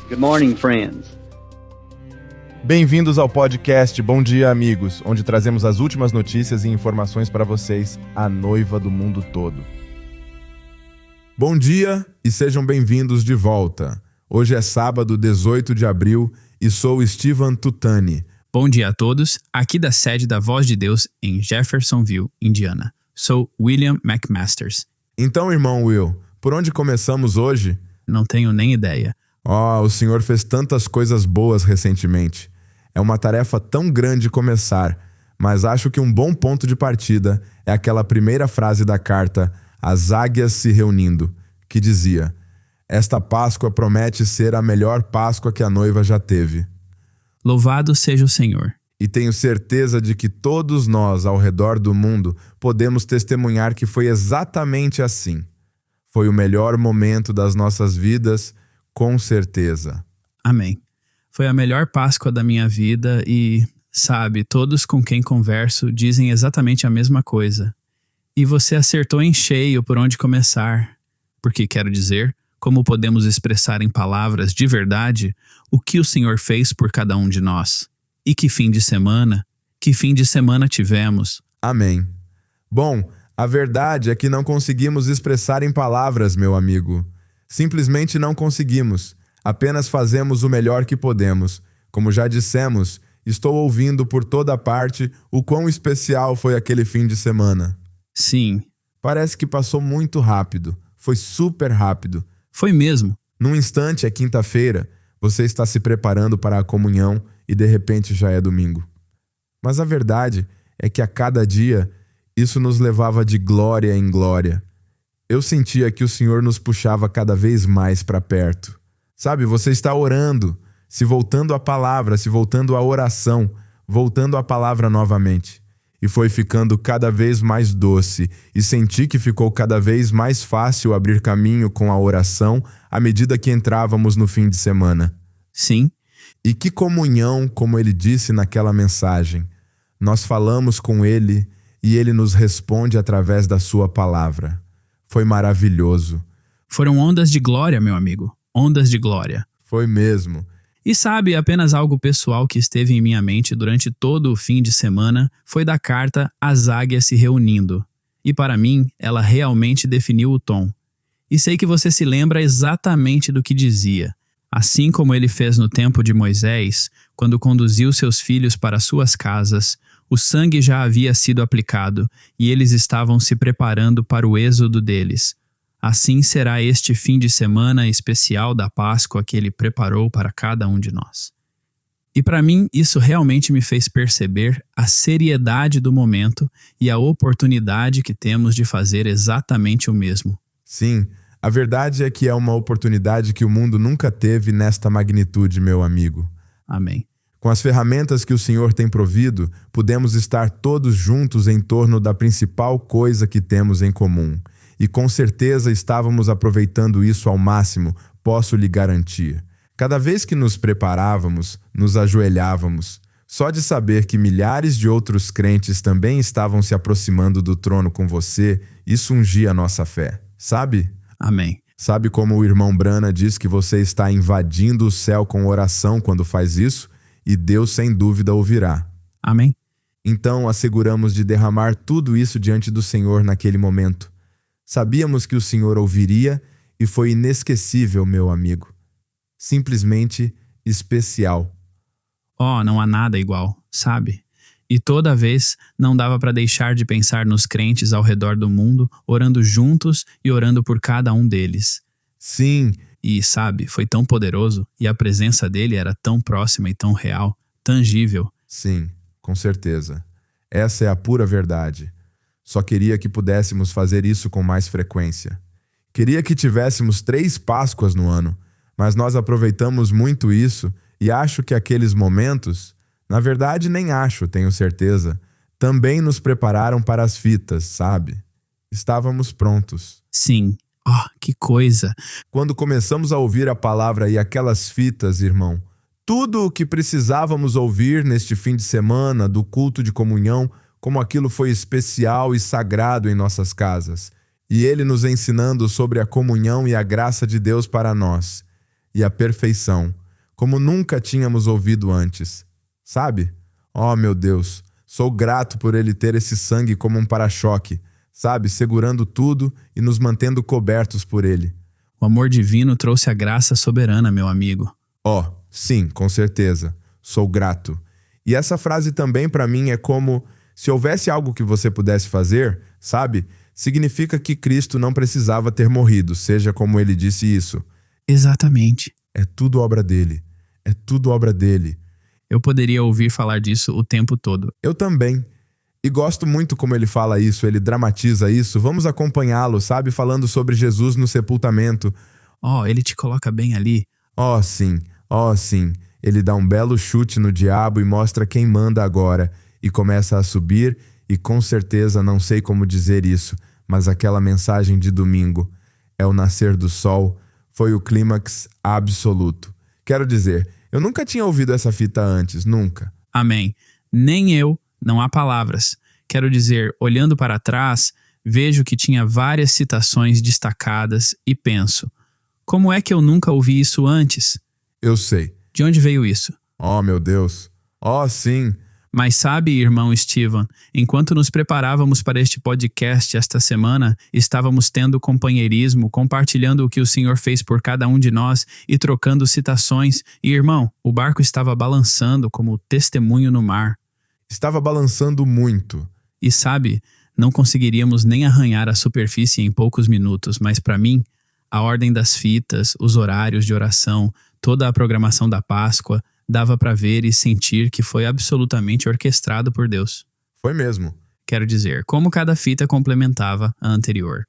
Good morning, friends. Bem-vindos ao podcast Bom Dia, Amigos, onde trazemos as últimas notícias e informações para vocês, a noiva do mundo todo. Bom dia e sejam bem-vindos de volta. Hoje é sábado, 18 de abril, e sou Steven Tutani. Bom dia a todos, aqui da sede da Voz de Deus em Jeffersonville, Indiana. Sou William McMasters. Então, irmão Will, por onde começamos hoje? Não tenho nem ideia. O Senhor fez tantas coisas boas recentemente. É uma tarefa tão grande começar, mas acho que um bom ponto de partida é aquela primeira frase da carta, As Águias se Reunindo, que dizia: Esta Páscoa promete ser a melhor Páscoa que a noiva já teve. Louvado seja o Senhor. E tenho certeza de que todos nós ao redor do mundo podemos testemunhar que foi exatamente assim. Foi o melhor momento das nossas vidas, com certeza. Amém. Foi a melhor Páscoa da minha vida e, sabe, todos com quem converso dizem exatamente a mesma coisa. E você acertou em cheio por onde começar. Porque, quero dizer, como podemos expressar em palavras de verdade o que o Senhor fez por cada um de nós. E que fim de semana tivemos. Amém. Bom, a verdade é que não conseguimos expressar em palavras, meu amigo. Simplesmente não conseguimos. Apenas fazemos o melhor que podemos. Como já dissemos, estou ouvindo por toda parte o quão especial foi aquele fim de semana. Sim. Parece que passou muito rápido. Foi super rápido. Foi mesmo. Num instante é quinta-feira, você está se preparando para a comunhão e de repente já é domingo. Mas a verdade é que a cada dia isso nos levava de glória em glória. Eu sentia que o Senhor nos puxava cada vez mais para perto. Sabe, você está orando, se voltando à palavra, se voltando à oração, voltando à palavra novamente. E foi ficando cada vez mais doce, e senti que ficou cada vez mais fácil abrir caminho com a oração à medida que entrávamos no fim de semana. Sim. E que comunhão, como ele disse naquela mensagem. Nós falamos com ele e ele nos responde através da sua palavra. Foi maravilhoso. Foram ondas de glória, meu amigo. Ondas de glória. Foi mesmo. E sabe, apenas algo pessoal que esteve em minha mente durante todo o fim de semana foi da carta As Águias se Reunindo. E para mim, ela realmente definiu o tom. E sei que você se lembra exatamente do que dizia. Assim como ele fez no tempo de Moisés, quando conduziu seus filhos para suas casas, o sangue já havia sido aplicado e eles estavam se preparando para o êxodo deles. Assim será este fim de semana especial da Páscoa que ele preparou para cada um de nós. E para mim, isso realmente me fez perceber a seriedade do momento e a oportunidade que temos de fazer exatamente o mesmo. Sim, a verdade é que é uma oportunidade que o mundo nunca teve nesta magnitude, meu amigo. Amém. Com as ferramentas que o Senhor tem provido, podemos estar todos juntos em torno da principal coisa que temos em comum. E com certeza estávamos aproveitando isso ao máximo, posso lhe garantir. Cada vez que nos preparávamos, nos ajoelhávamos. Só de saber que milhares de outros crentes também estavam se aproximando do trono com você, isso ungia a nossa fé. Sabe? Amém. Sabe como o irmão Brana diz que você está invadindo o céu com oração quando faz isso? E Deus sem dúvida ouvirá. Amém. Então asseguramos de derramar tudo isso diante do Senhor naquele momento. Sabíamos que o Senhor ouviria e foi inesquecível, meu amigo. Simplesmente especial. Não há nada igual, sabe? E toda vez não dava para deixar de pensar nos crentes ao redor do mundo, orando juntos e orando por cada um deles. Sim. E, sabe, foi tão poderoso e a presença dele era tão próxima e tão real, tangível. Sim, com certeza. Essa é a pura verdade. Só queria que pudéssemos fazer isso com mais frequência. Queria que tivéssemos 3 Páscoas no ano, mas nós aproveitamos muito isso e acho que aqueles momentos, na verdade nem acho, tenho certeza, também nos prepararam para as fitas, sabe? Estávamos prontos. Sim. Que coisa! Quando começamos a ouvir a palavra e aquelas fitas, irmão, tudo o que precisávamos ouvir neste fim de semana do culto de comunhão, como aquilo foi especial e sagrado em nossas casas, e ele nos ensinando sobre a comunhão e a graça de Deus para nós. e a perfeição, como nunca tínhamos ouvido antes. Sabe? Oh, meu Deus, sou grato por ele ter esse sangue como um para-choque, sabe? Segurando tudo e nos mantendo cobertos por ele. O amor divino trouxe a graça soberana, meu amigo. Oh, sim, com certeza. Sou grato. E essa frase também para mim é como se houvesse algo que você pudesse fazer, sabe? Significa que Cristo não precisava ter morrido, seja como ele disse isso. Exatamente. É tudo obra dele. É tudo obra dele. Eu poderia ouvir falar disso o tempo todo. Eu também. E gosto muito como ele fala isso, ele dramatiza isso. Vamos acompanhá-lo, sabe? Falando sobre Jesus no sepultamento. Oh, ele te coloca bem ali. Oh, sim. Oh, sim. Ele dá um belo chute no diabo e mostra quem manda agora. E começa a subir, e com certeza não sei como dizer isso, mas aquela mensagem de domingo é o nascer do sol, foi o clímax absoluto. Quero dizer, eu nunca tinha ouvido essa fita antes, nunca. Amém. Nem eu, não há palavras. Quero dizer, olhando para trás, vejo que tinha várias citações destacadas e penso, como é que eu nunca ouvi isso antes? Eu sei. De onde veio isso? Oh, meu Deus. Oh, sim. Mas sabe, irmão Steven, enquanto nos preparávamos para este podcast esta semana, estávamos tendo companheirismo, compartilhando o que o Senhor fez por cada um de nós e trocando citações. E, irmão, o barco estava balançando como testemunho no mar. Estava balançando muito. E sabe, não conseguiríamos nem arranhar a superfície em poucos minutos, mas para mim, a ordem das fitas, os horários de oração, toda a programação da Páscoa, dava para ver e sentir que foi absolutamente orquestrado por Deus. Foi mesmo. Quero dizer, como cada fita complementava a anterior.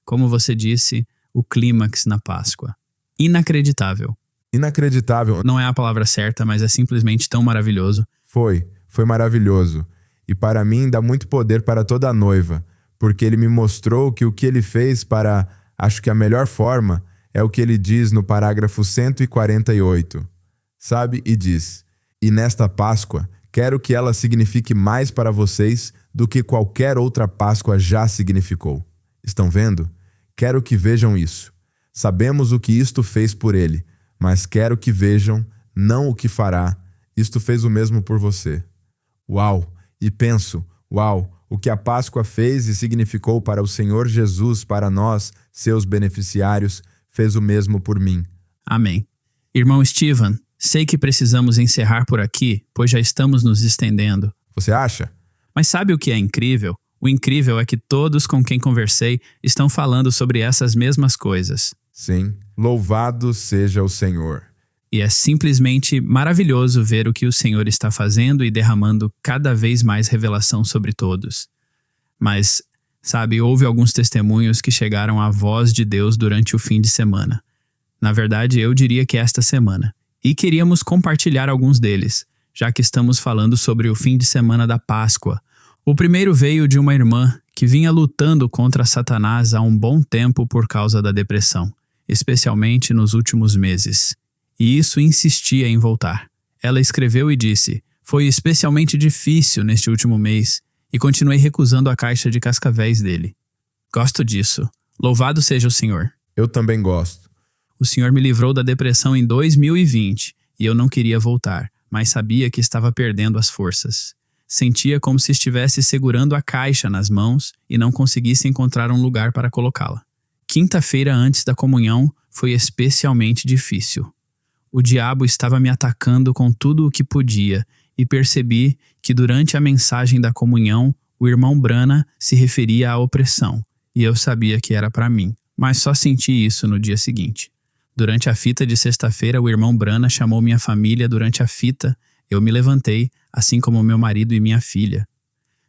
Como você disse, o clímax na Páscoa. Inacreditável. Inacreditável. Não é a palavra certa, mas é simplesmente tão maravilhoso. Foi maravilhoso. E para mim dá muito poder para toda a noiva, porque ele me mostrou que o que ele fez para, acho que a melhor forma, é o que ele diz no parágrafo 148. Sabe? E diz, e nesta Páscoa, quero que ela signifique mais para vocês do que qualquer outra Páscoa já significou. Estão vendo? Quero que vejam isso. Sabemos o que isto fez por ele, mas quero que vejam, não o que fará. Isto fez o mesmo por você. Uau! E penso, uau, o que a Páscoa fez e significou para o Senhor Jesus, para nós, seus beneficiários, fez o mesmo por mim. Amém. Irmão Steven, sei que precisamos encerrar por aqui, pois já estamos nos estendendo. Você acha? Mas sabe o que é incrível? O incrível é que todos com quem conversei estão falando sobre essas mesmas coisas. Sim. Louvado seja o Senhor. E é simplesmente maravilhoso ver o que o Senhor está fazendo e derramando cada vez mais revelação sobre todos. Mas, sabe, houve alguns testemunhos que chegaram à voz de Deus durante o fim de semana. Na verdade, eu diria que esta semana. E queríamos compartilhar alguns deles, já que estamos falando sobre o fim de semana da Páscoa. O primeiro veio de uma irmã que vinha lutando contra Satanás há um bom tempo por causa da depressão, especialmente nos últimos meses. E isso insistia em voltar. Ela escreveu e disse, foi especialmente difícil neste último mês e continuei recusando a caixa de cascavéis dele. Gosto disso. Louvado seja o Senhor. Eu também gosto. O Senhor me livrou da depressão em 2020 e eu não queria voltar, mas sabia que estava perdendo as forças. Sentia como se estivesse segurando a caixa nas mãos e não conseguisse encontrar um lugar para colocá-la. Quinta-feira antes da comunhão foi especialmente difícil. O diabo estava me atacando com tudo o que podia e percebi que durante a mensagem da comunhão o irmão Brana se referia à opressão e eu sabia que era para mim, mas só senti isso no dia seguinte. Durante a fita de sexta-feira, o irmão Brana chamou minha família durante a fita. Eu me levantei, assim como meu marido e minha filha.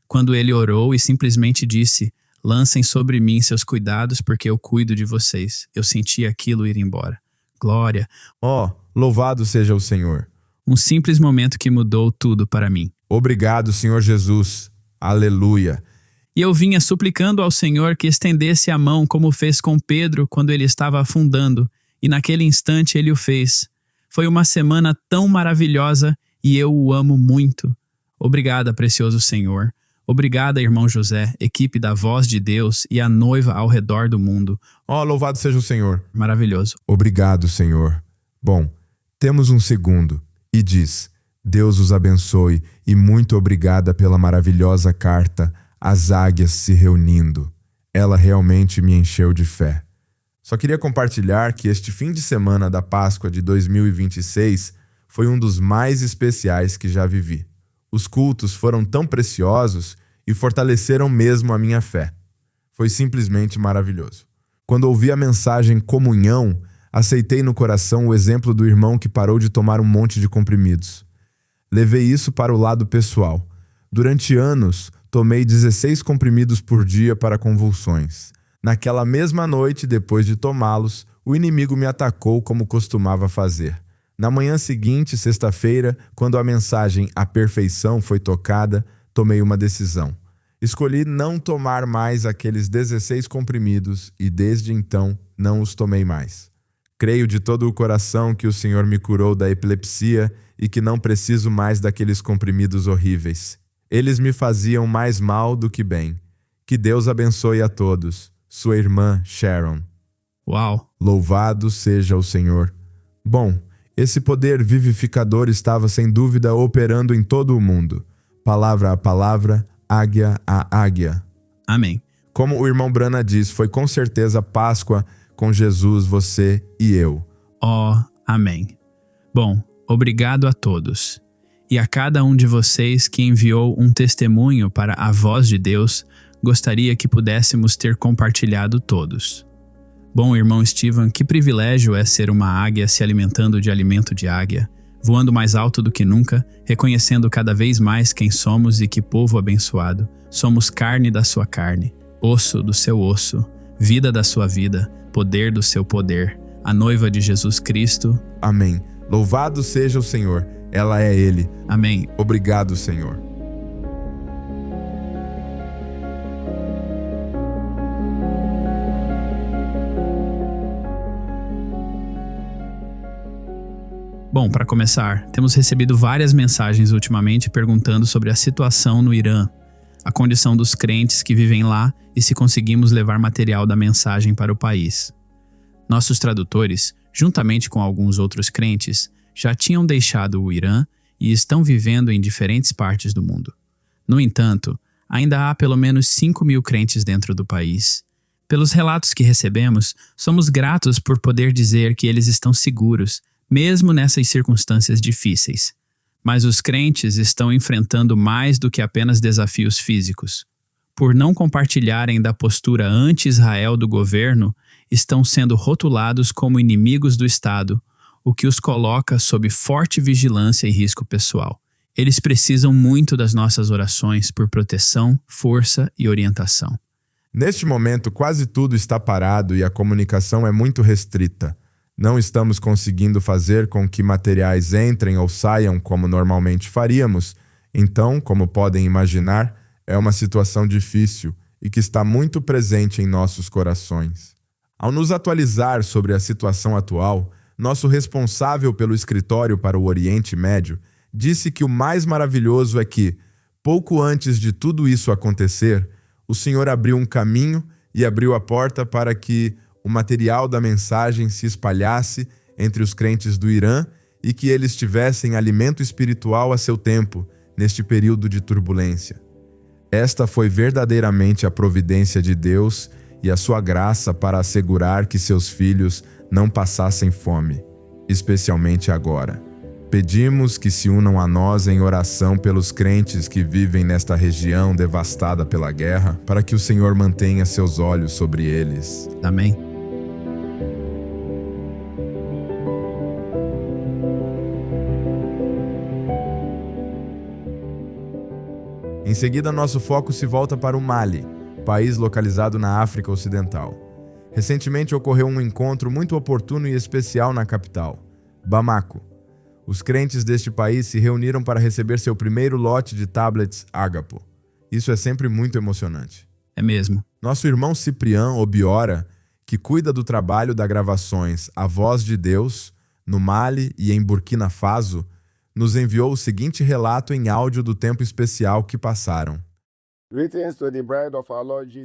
Quando ele orou e simplesmente disse, lancem sobre mim seus cuidados porque eu cuido de vocês. Eu senti aquilo ir embora. Glória. Oh, louvado seja o Senhor. Um simples momento que mudou tudo para mim. Obrigado, Senhor Jesus. Aleluia. E eu vinha suplicando ao Senhor que estendesse a mão como fez com Pedro quando ele estava afundando. E naquele instante ele o fez. Foi uma semana tão maravilhosa e eu o amo muito. Obrigada, precioso Senhor. Obrigada, irmão José, equipe da Voz de Deus e a noiva ao redor do mundo. Oh, louvado seja o Senhor. Maravilhoso. Obrigado, Senhor. Bom, temos um segundo e diz: Deus os abençoe e muito obrigada pela maravilhosa carta, As Águias se Reunindo. Ela realmente me encheu de fé. Só queria compartilhar que este fim de semana da Páscoa de 2026 foi um dos mais especiais que já vivi. Os cultos foram tão preciosos e fortaleceram mesmo a minha fé. Foi simplesmente maravilhoso. Quando ouvi a mensagem comunhão, aceitei no coração o exemplo do irmão que parou de tomar um monte de comprimidos. Levei isso para o lado pessoal. Durante anos, tomei 16 comprimidos por dia para convulsões. Naquela mesma noite, depois de tomá-los, o inimigo me atacou como costumava fazer. Na manhã seguinte, sexta-feira, quando a mensagem A Perfeição foi tocada, tomei uma decisão. Escolhi não tomar mais aqueles 16 comprimidos e desde então não os tomei mais. Creio de todo o coração que o Senhor me curou da epilepsia e que não preciso mais daqueles comprimidos horríveis. Eles me faziam mais mal do que bem. Que Deus abençoe a todos. Sua irmã Sharon. Uau! Louvado seja o Senhor. Bom, esse poder vivificador estava sem dúvida operando em todo o mundo. Palavra a palavra, águia a águia. Amém. Como o irmão Brana diz, foi com certeza Páscoa com Jesus, você e eu. Oh, amém. Bom, obrigado a todos. E a cada um de vocês que enviou um testemunho para a voz de Deus, gostaria que pudéssemos ter compartilhado todos. Bom, irmão Steven, que privilégio é ser uma águia se alimentando de alimento de águia, voando mais alto do que nunca, reconhecendo cada vez mais quem somos e que povo abençoado. Somos carne da sua carne, osso do seu osso, vida da sua vida, poder do seu poder, a noiva de Jesus Cristo. Amém. Louvado seja o Senhor. Ela é Ele. Amém. Obrigado, Senhor. Bom, para começar, temos recebido várias mensagens ultimamente perguntando sobre a situação no Irã, a condição dos crentes que vivem lá e se conseguimos levar material da mensagem para o país. Nossos tradutores, juntamente com alguns outros crentes, já tinham deixado o Irã e estão vivendo em diferentes partes do mundo. No entanto, ainda há pelo menos 5.000 crentes dentro do país. Pelos relatos que recebemos, somos gratos por poder dizer que eles estão seguros, mesmo nessas circunstâncias difíceis. Mas os crentes estão enfrentando mais do que apenas desafios físicos. Por não compartilharem da postura anti-Israel do governo, estão sendo rotulados como inimigos do Estado, o que os coloca sob forte vigilância e risco pessoal. Eles precisam muito das nossas orações por proteção, força e orientação. Neste momento, quase tudo está parado e a comunicação é muito restrita. Não estamos conseguindo fazer com que materiais entrem ou saiam como normalmente faríamos. Então, como podem imaginar, é uma situação difícil e que está muito presente em nossos corações. Ao nos atualizar sobre a situação atual, nosso responsável pelo escritório para o Oriente Médio disse que o mais maravilhoso é que, pouco antes de tudo isso acontecer, o Senhor abriu um caminho e abriu a porta para que o material da mensagem se espalhasse entre os crentes do Irã e que eles tivessem alimento espiritual a seu tempo, neste período de turbulência. Esta foi verdadeiramente a providência de Deus e a sua graça para assegurar que seus filhos não passassem fome, especialmente agora. Pedimos que se unam a nós em oração pelos crentes que vivem nesta região devastada pela guerra, para que o Senhor mantenha seus olhos sobre eles. Amém. Em seguida, nosso foco se volta para o Mali, país localizado na África Ocidental. Recentemente ocorreu um encontro muito oportuno e especial na capital, Bamako. Os crentes deste país se reuniram para receber seu primeiro lote de tablets Agapo. Isso é sempre muito emocionante. É mesmo. Nosso irmão Ciprian Obiora, que cuida do trabalho das gravações A Voz de Deus, no Mali e em Burkina Faso, nos enviou o seguinte relato em áudio do tempo especial que passaram.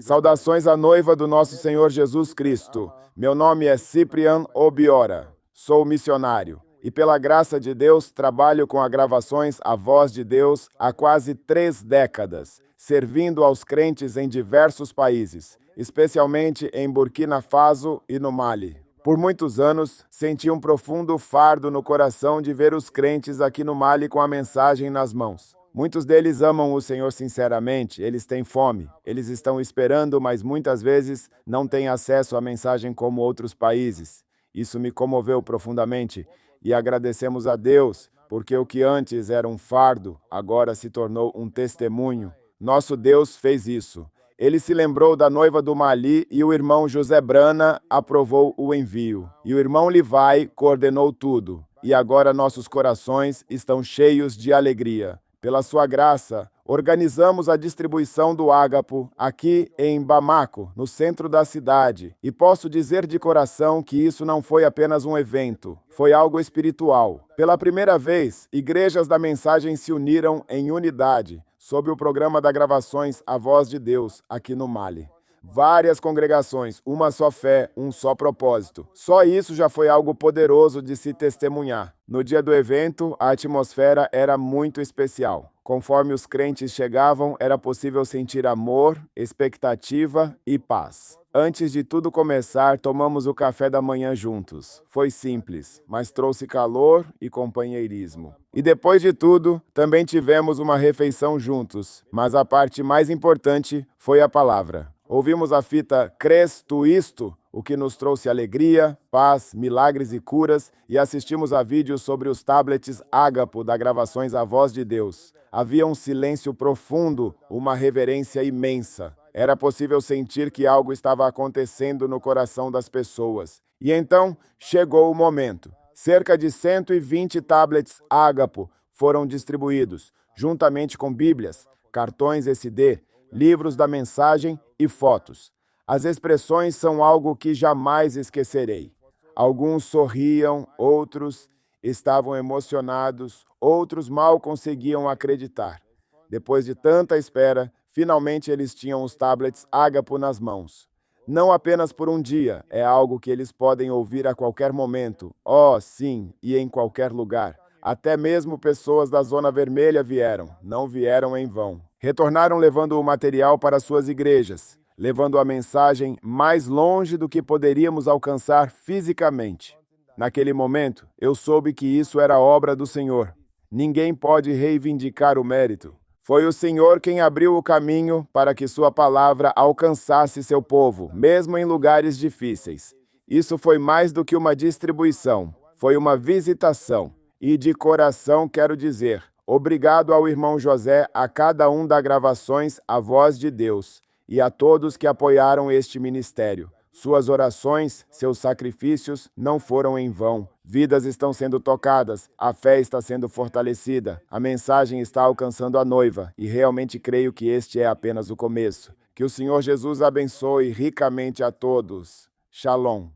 Saudações à noiva do nosso Senhor Jesus Cristo. Meu nome é Ciprian Obiora. sou missionário e, pela graça de Deus, trabalho com a Gravações A Voz de Deus há quase 3 décadas, servindo aos crentes em diversos países, especialmente em Burkina Faso e no Mali. Por muitos anos, senti um profundo fardo no coração de ver os crentes aqui no Mali com a mensagem nas mãos. Muitos deles amam o Senhor sinceramente, eles têm fome, eles estão esperando, mas muitas vezes não têm acesso à mensagem como outros países. Isso me comoveu profundamente e agradecemos a Deus, porque o que antes era um fardo, agora se tornou um testemunho. Nosso Deus fez isso. Ele se lembrou da noiva do Mali e o irmão José Brana aprovou o envio. E o irmão Livai coordenou tudo. E agora nossos corações estão cheios de alegria. Pela sua graça, organizamos a distribuição do ágapo aqui em Bamako, no centro da cidade. E posso dizer de coração que isso não foi apenas um evento, foi algo espiritual. Pela primeira vez, igrejas da mensagem se uniram em unidade, sob o programa da Gravações A Voz de Deus, aqui no Mali. Várias congregações, uma só fé, um só propósito. Só isso já foi algo poderoso de se testemunhar. No dia do evento, a atmosfera era muito especial. Conforme os crentes chegavam, era possível sentir amor, expectativa e paz. Antes de tudo começar, tomamos o café da manhã juntos. Foi simples, mas trouxe calor e companheirismo. E depois de tudo, também tivemos uma refeição juntos. Mas a parte mais importante foi a palavra. Ouvimos a fita Crês tu isto, o que nos trouxe alegria, paz, milagres e curas, e assistimos a vídeos sobre os tablets Ágapo da Gravações A Voz de Deus. Havia um silêncio profundo, uma reverência imensa. Era possível sentir que algo estava acontecendo no coração das pessoas. E então chegou o momento. Cerca de 120 tablets Ágapo foram distribuídos, juntamente com Bíblias, cartões SD, livros da mensagem e fotos. As expressões são algo que jamais esquecerei. Alguns sorriam, outros estavam emocionados, outros mal conseguiam acreditar. Depois de tanta espera, finalmente eles tinham os tablets Ágapo nas mãos. Não apenas por um dia, é algo que eles podem ouvir a qualquer momento. Oh, sim, e em qualquer lugar. Até mesmo pessoas da Zona Vermelha vieram, não vieram em vão. Retornaram levando o material para suas igrejas, levando a mensagem mais longe do que poderíamos alcançar fisicamente. Naquele momento, eu soube que isso era obra do Senhor. Ninguém pode reivindicar o mérito. Foi o Senhor quem abriu o caminho para que sua palavra alcançasse seu povo, mesmo em lugares difíceis. Isso foi mais do que uma distribuição, foi uma visitação. E de coração quero dizer, obrigado ao irmão José, a cada um da Gravações A Voz de Deus, e a todos que apoiaram este ministério. Suas orações, seus sacrifícios não foram em vão. Vidas estão sendo tocadas, a fé está sendo fortalecida, a mensagem está alcançando a noiva, e realmente creio que este é apenas o começo. Que o Senhor Jesus abençoe ricamente a todos. Shalom.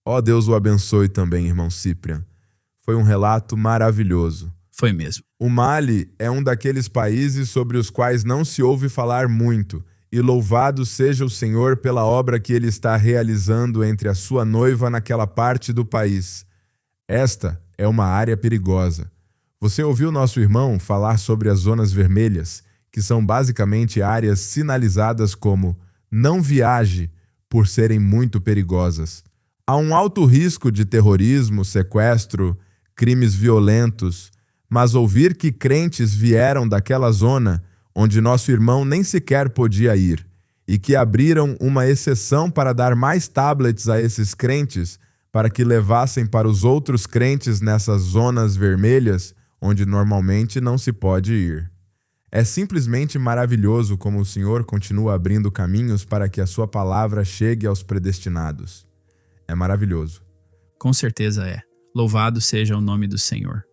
Ó Deus o abençoe também, irmão Cyprian. Foi um relato maravilhoso. Foi mesmo. O Mali é um daqueles países sobre os quais não se ouve falar muito, e louvado seja o Senhor pela obra que Ele está realizando entre a sua noiva naquela parte do país. Esta é uma área perigosa. Você ouviu nosso irmão falar sobre as zonas vermelhas, que são basicamente áreas sinalizadas como não viaje, por serem muito perigosas. Há um alto risco de terrorismo, sequestro, crimes violentos, mas ouvir que crentes vieram daquela zona onde nosso irmão nem sequer podia ir, e que abriram uma exceção para dar mais tablets a esses crentes, para que levassem para os outros crentes nessas zonas vermelhas, onde normalmente não se pode ir. É simplesmente maravilhoso como o Senhor continua abrindo caminhos para que a sua palavra chegue aos predestinados. É maravilhoso. Com certeza é. Louvado seja o nome do Senhor.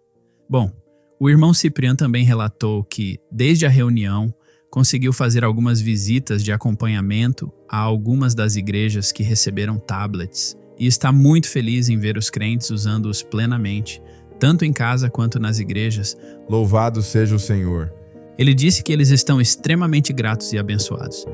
Bom, o irmão Cyprian também relatou que, desde a reunião, conseguiu fazer algumas visitas de acompanhamento a algumas das igrejas que receberam tablets e está muito feliz em ver os crentes usando-os plenamente, tanto em casa quanto nas igrejas. Louvado seja o Senhor. Ele disse que eles estão extremamente gratos e abençoados.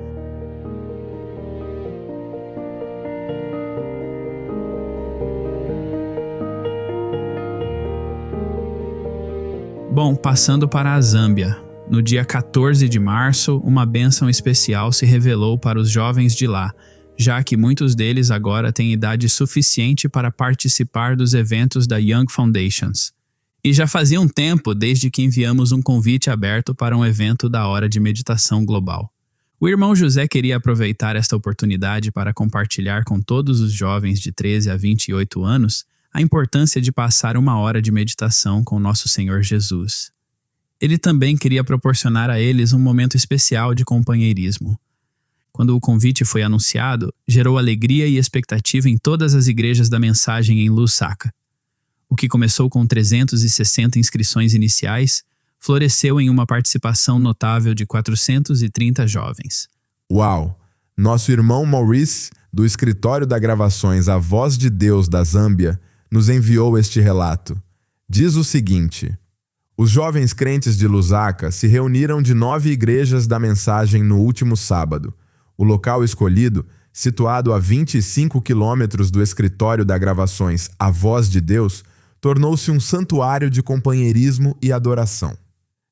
Bom, passando para a Zâmbia. No dia 14 de março, uma bênção especial se revelou para os jovens de lá, já que muitos deles agora têm idade suficiente para participar dos eventos da Young Foundations. E já fazia um tempo desde que enviamos um convite aberto para um evento da Hora de Meditação Global. O irmão José queria aproveitar esta oportunidade para compartilhar com todos os jovens de 13 a 28 anos a importância de passar uma hora de meditação com nosso Senhor Jesus. Ele também queria proporcionar a eles um momento especial de companheirismo. Quando o convite foi anunciado, gerou alegria e expectativa em todas as igrejas da mensagem em Lusaka. O que começou com 360 inscrições iniciais, floresceu em uma participação notável de 430 jovens. Uau! Nosso irmão Maurice, do escritório da gravações A Voz de Deus da Zâmbia, nos enviou este relato. Diz o seguinte: os jovens crentes de Lusaka se reuniram de 9 igrejas da mensagem no último sábado. O local escolhido, situado a 25 quilômetros do escritório da gravações A Voz de Deus, tornou-se um santuário de companheirismo e adoração.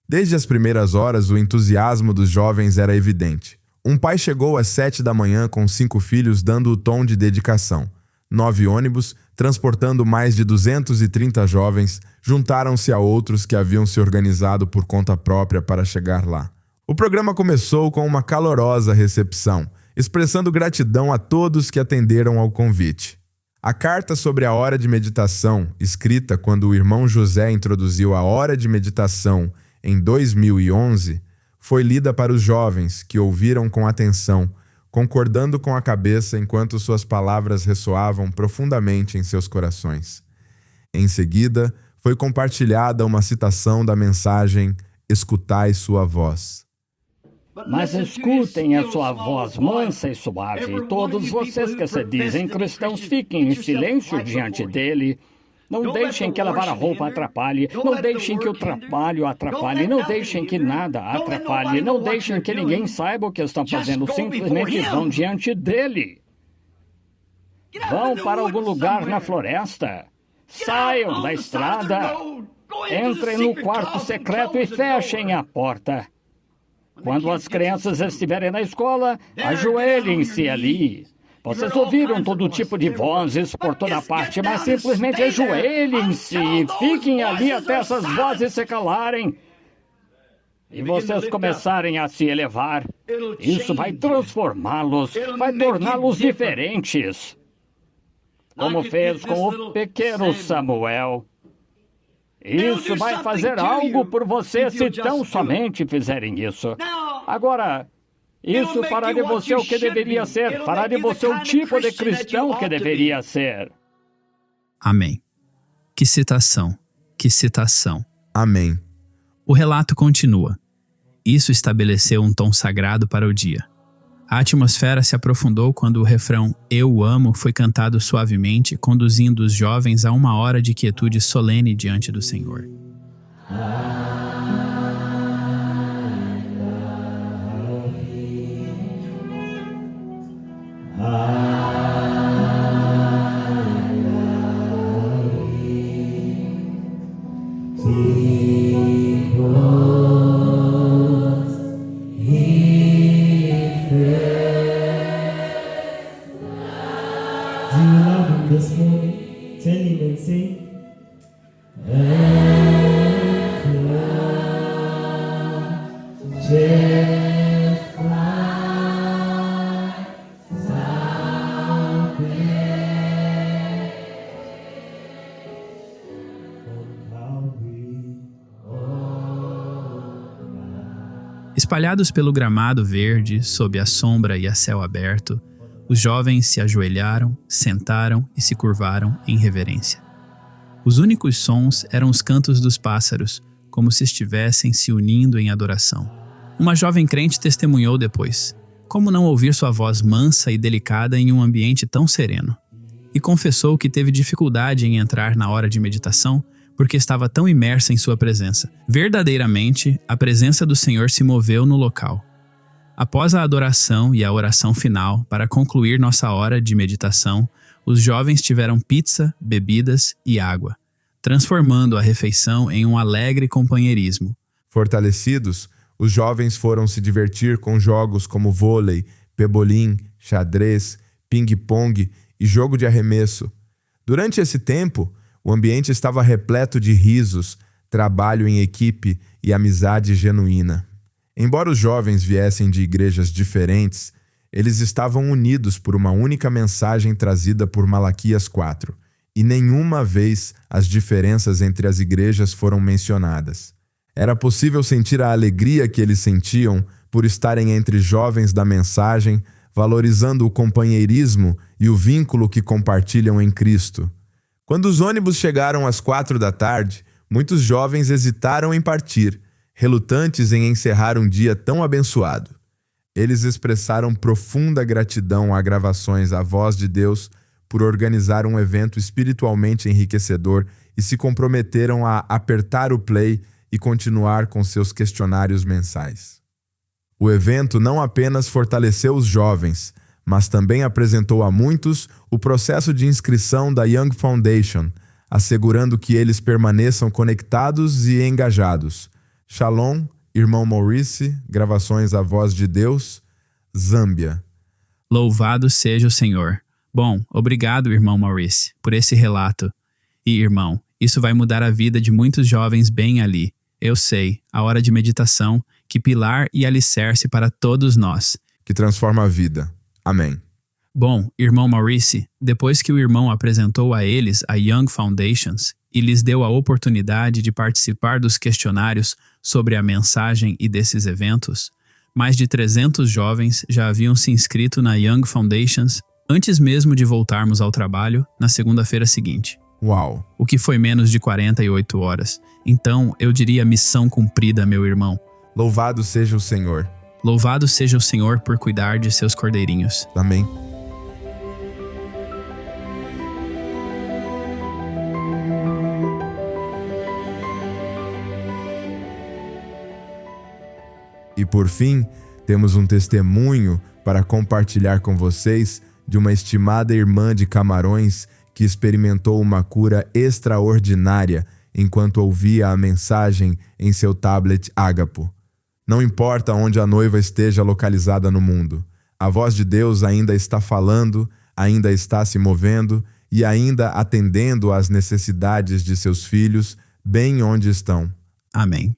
Desde as primeiras horas, o entusiasmo dos jovens era evidente. Um pai chegou às 7 da manhã com 5 filhos dando o tom de dedicação. 9 ônibus, transportando mais de 230 jovens, juntaram-se a outros que haviam se organizado por conta própria para chegar lá. O programa começou com uma calorosa recepção, expressando gratidão a todos que atenderam ao convite. A carta sobre a hora de meditação, escrita quando o irmão José introduziu a hora de meditação em 2011, foi lida para os jovens, que ouviram com atenção, concordando com a cabeça enquanto suas palavras ressoavam profundamente em seus corações. Em seguida, foi compartilhada uma citação da mensagem "Escutai sua voz". Mas escutem a sua voz mansa e suave. Todos vocês que se dizem cristãos, fiquem em silêncio diante dele. Não deixem que lavar a roupa atrapalhe. Não deixem que o trabalho atrapalhe. Não deixem que nada atrapalhe. Não deixem que ninguém saiba o que estão fazendo. Simplesmente vão diante dele. Vão para algum lugar na floresta. Saiam da estrada. Entrem no quarto secreto e fechem a porta. Quando as crianças estiverem na escola, ajoelhem-se ali. Vocês ouviram todo tipo de vozes por toda parte, mas simplesmente ajoelhem-se e fiquem ali até essas vozes se calarem. E vocês começarem a se elevar. Isso vai transformá-los, vai torná-los diferentes. Como fez com o pequeno Samuel. Isso vai fazer algo por você se tão somente fizerem isso. Agora, isso fará de você o que deveria ser. Fará de você o tipo de cristão que deveria ser. Amém. Que citação, que citação. Amém. O relato continua. Isso estabeleceu um tom sagrado para o dia. A atmosfera se aprofundou quando o refrão "Eu amo" foi cantado suavemente, conduzindo os jovens a uma hora de quietude solene diante do Senhor. Do you love him this morning? Tell him and sing. Just fly out there on Calvary. Espalhados pelo gramado verde, sob a sombra e a céu aberto, os jovens se ajoelharam, sentaram e se curvaram em reverência. Os únicos sons eram os cantos dos pássaros, como se estivessem se unindo em adoração. Uma jovem crente testemunhou depois: como não ouvir sua voz mansa e delicada em um ambiente tão sereno? E confessou que teve dificuldade em entrar na hora de meditação porque estava tão imersa em sua presença. Verdadeiramente, a presença do Senhor se moveu no local. Após a adoração e a oração final, para concluir nossa hora de meditação, os jovens tiveram pizza, bebidas e água. transformando a refeição em um alegre companheirismo. Fortalecidos, os jovens foram se divertir com jogos como vôlei, pebolim, xadrez, ping-pong e jogo de arremesso. Durante esse tempo, o ambiente estava repleto de risos, trabalho em equipe e amizade genuína. Embora os jovens viessem de igrejas diferentes, eles estavam unidos por uma única mensagem trazida por Malaquias 4, e nenhuma vez as diferenças entre as igrejas foram mencionadas. Era possível sentir a alegria que eles sentiam por estarem entre jovens da mensagem, valorizando o companheirismo e o vínculo que compartilham em Cristo. Quando os ônibus chegaram às 4 da tarde, muitos jovens hesitaram em partir, relutantes em encerrar um dia tão abençoado. Eles expressaram profunda gratidão a Gravações A Voz de Deus por organizar um evento espiritualmente enriquecedor e se comprometeram a apertar o play e continuar com seus questionários mensais. O evento não apenas fortaleceu os jovens, mas também apresentou a muitos o processo de inscrição da Young Foundation, assegurando que eles permaneçam conectados e engajados. Shalom, irmão Maurice, Gravações A Voz de Deus, Zâmbia. Louvado seja o Senhor. Bom, obrigado, irmão Maurice, por esse relato. E, irmão, isso vai mudar a vida de muitos jovens bem ali. Eu sei, a hora de meditação, que pilar e alicerce para todos nós. Que transforma a vida. Amém. Bom, irmão Maurice, depois que o irmão apresentou a eles a Young Foundations e lhes deu a oportunidade de participar dos questionários sobre a mensagem e desses eventos, mais de 300 jovens já haviam se inscrito na Young Foundations antes mesmo de voltarmos ao trabalho na segunda-feira seguinte. Uau! O que foi menos de 48 horas. Então, eu diria missão cumprida, meu irmão. Louvado seja o Senhor. Louvado seja o Senhor por cuidar de seus cordeirinhos. Amém. E por fim, temos um testemunho para compartilhar com vocês de uma estimada irmã de Camarões que experimentou uma cura extraordinária enquanto ouvia a mensagem em seu tablet Ágapo. Não importa onde a noiva esteja localizada no mundo, a voz de Deus ainda está falando, ainda está se movendo e ainda atendendo às necessidades de seus filhos, bem onde estão. Amém.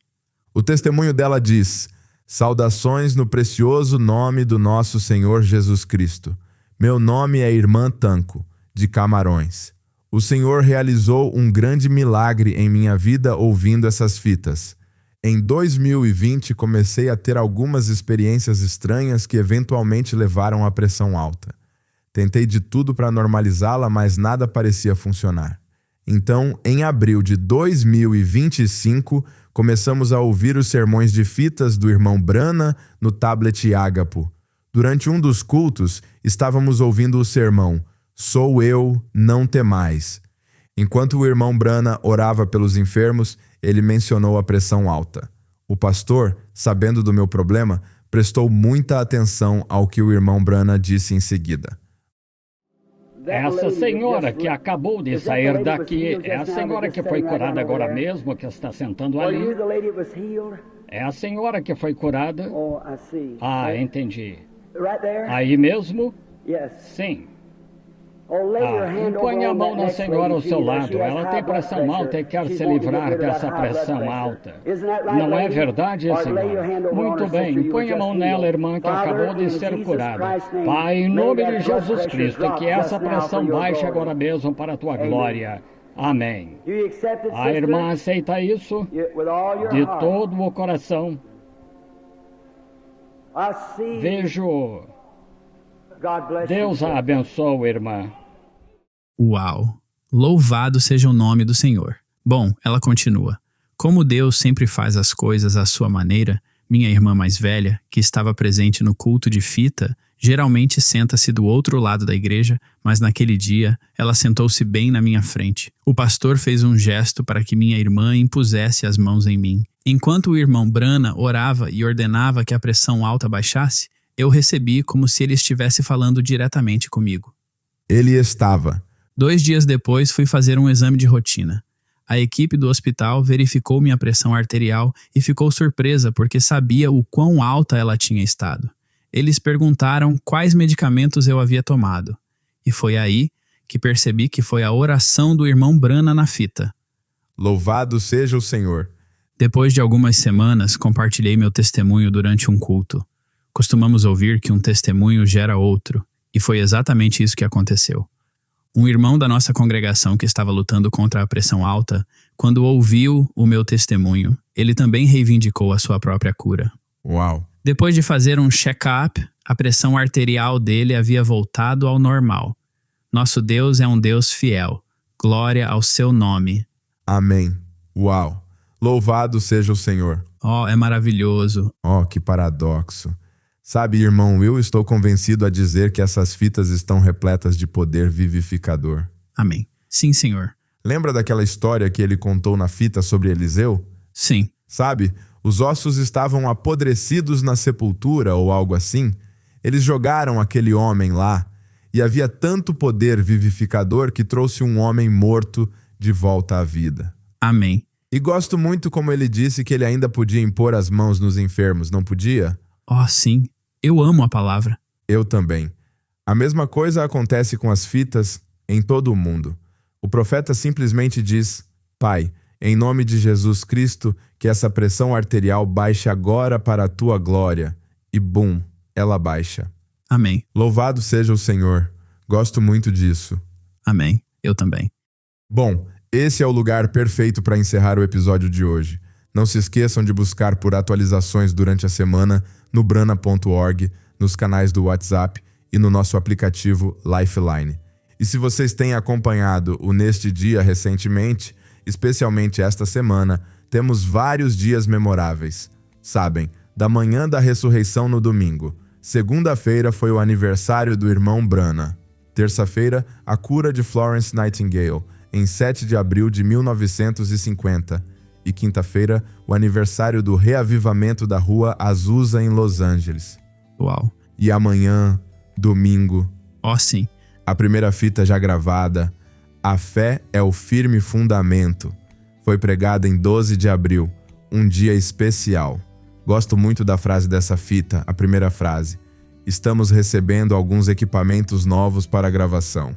O testemunho dela diz: saudações no precioso nome do nosso Senhor Jesus Cristo. Meu nome é Irmã Tanco, de Camarões. O Senhor realizou um grande milagre em minha vida ouvindo essas fitas. Em 2020, comecei a ter algumas experiências estranhas que eventualmente levaram à pressão alta. Tentei de tudo para normalizá-la, mas nada parecia funcionar. Então, em abril de 2025, começamos a ouvir os sermões de fitas do irmão Brana no tablet Ágapo. Durante um dos cultos, estávamos ouvindo o sermão Sou eu, não temais. Enquanto o irmão Brana orava pelos enfermos, ele mencionou a pressão alta. O pastor, sabendo do meu problema, prestou muita atenção ao que o irmão Brana disse em seguida. Essa senhora que acabou de sair daqui, é a senhora que foi curada agora mesmo, que está sentando ali? É a senhora que foi curada? Ah, entendi. Aí mesmo? Sim. Põe a mão na senhora ao seu lado. Ela tem pressão alta e quer se livrar dessa pressão alta. Não é verdade, senhora? Muito bem. Põe a mão nela, irmã, que acabou de ser curada. Pai, em nome de Jesus Cristo, que essa pressão baixe agora mesmo para a tua glória. Amém. A irmã aceita isso de todo o coração. Vejo. Deus a abençoe, irmã. Uau! Louvado seja o nome do Senhor. Bom, ela continua. Como Deus sempre faz as coisas à sua maneira, minha irmã mais velha, que estava presente no culto de fita, geralmente senta-se do outro lado da igreja, mas naquele dia ela sentou-se bem na minha frente. O pastor fez um gesto para que minha irmã impusesse as mãos em mim. Enquanto o irmão Brana orava e ordenava que a pressão alta baixasse, eu recebi como se ele estivesse falando diretamente comigo. Ele estava. 2 dias depois fui fazer um exame de rotina. A equipe do hospital verificou minha pressão arterial e ficou surpresa porque sabia o quão alta ela tinha estado. Eles perguntaram quais medicamentos eu havia tomado. E foi aí que percebi que foi a oração do irmão Brana na fita. Louvado seja o Senhor. Depois de algumas semanas, compartilhei meu testemunho durante um culto. Costumamos ouvir que um testemunho gera outro, e foi exatamente isso que aconteceu. Um irmão da nossa congregação que estava lutando contra a pressão alta, quando ouviu o meu testemunho, ele também reivindicou a sua própria cura. Uau! Depois de fazer um check-up, a pressão arterial dele havia voltado ao normal. Nosso Deus é um Deus fiel. Glória ao seu nome. Amém. Uau! Louvado seja o Senhor. Oh, é maravilhoso. Oh, que paradoxo. Sabe, irmão Will, estou convencido a dizer que essas fitas estão repletas de poder vivificador. Amém. Sim, Senhor. Lembra daquela história que ele contou na fita sobre Eliseu? Sim. Sabe, os ossos estavam apodrecidos na sepultura ou algo assim. Eles jogaram aquele homem lá e havia tanto poder vivificador que trouxe um homem morto de volta à vida. Amém. E gosto muito como ele disse que ele ainda podia impor as mãos nos enfermos, não podia? Oh, sim. Eu amo a palavra. Eu também. A mesma coisa acontece com as fitas em todo o mundo. O profeta simplesmente diz: Pai, em nome de Jesus Cristo, que essa pressão arterial baixe agora para a tua glória. E bum, ela baixa. Amém. Louvado seja o Senhor. Gosto muito disso. Amém. Eu também. Bom, esse é o lugar perfeito para encerrar o episódio de hoje. Não se esqueçam de buscar por atualizações durante a semana no brana.org, nos canais do WhatsApp e no nosso aplicativo Lifeline. E se vocês têm acompanhado o Neste Dia recentemente, especialmente esta semana, temos vários dias memoráveis. Sabem, da manhã da ressurreição no domingo. Segunda-feira foi o aniversário do irmão Brana. Terça-feira, a cura de Florence Nightingale, em 7 de abril de 1950. E quinta-feira, o aniversário do reavivamento da Rua Azusa em Los Angeles. Uau. E amanhã, domingo, Oh, sim. a primeira fita já gravada, A Fé é o Firme Fundamento. Foi pregada em 12 de abril, um dia especial. Gosto muito da frase dessa fita, a primeira frase. Estamos recebendo alguns equipamentos novos para a gravação.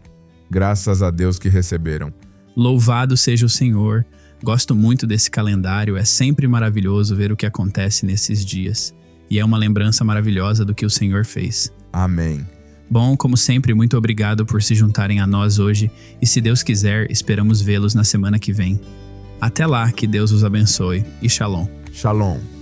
Graças a Deus que receberam. Louvado seja o Senhor. Gosto muito desse calendário, é sempre maravilhoso ver o que acontece nesses dias. E é uma lembrança maravilhosa do que o Senhor fez. Amém. Bom, como sempre, muito obrigado por se juntarem a nós hoje e, se Deus quiser, esperamos vê-los na semana que vem. Até lá, que Deus os abençoe e Shalom. Shalom.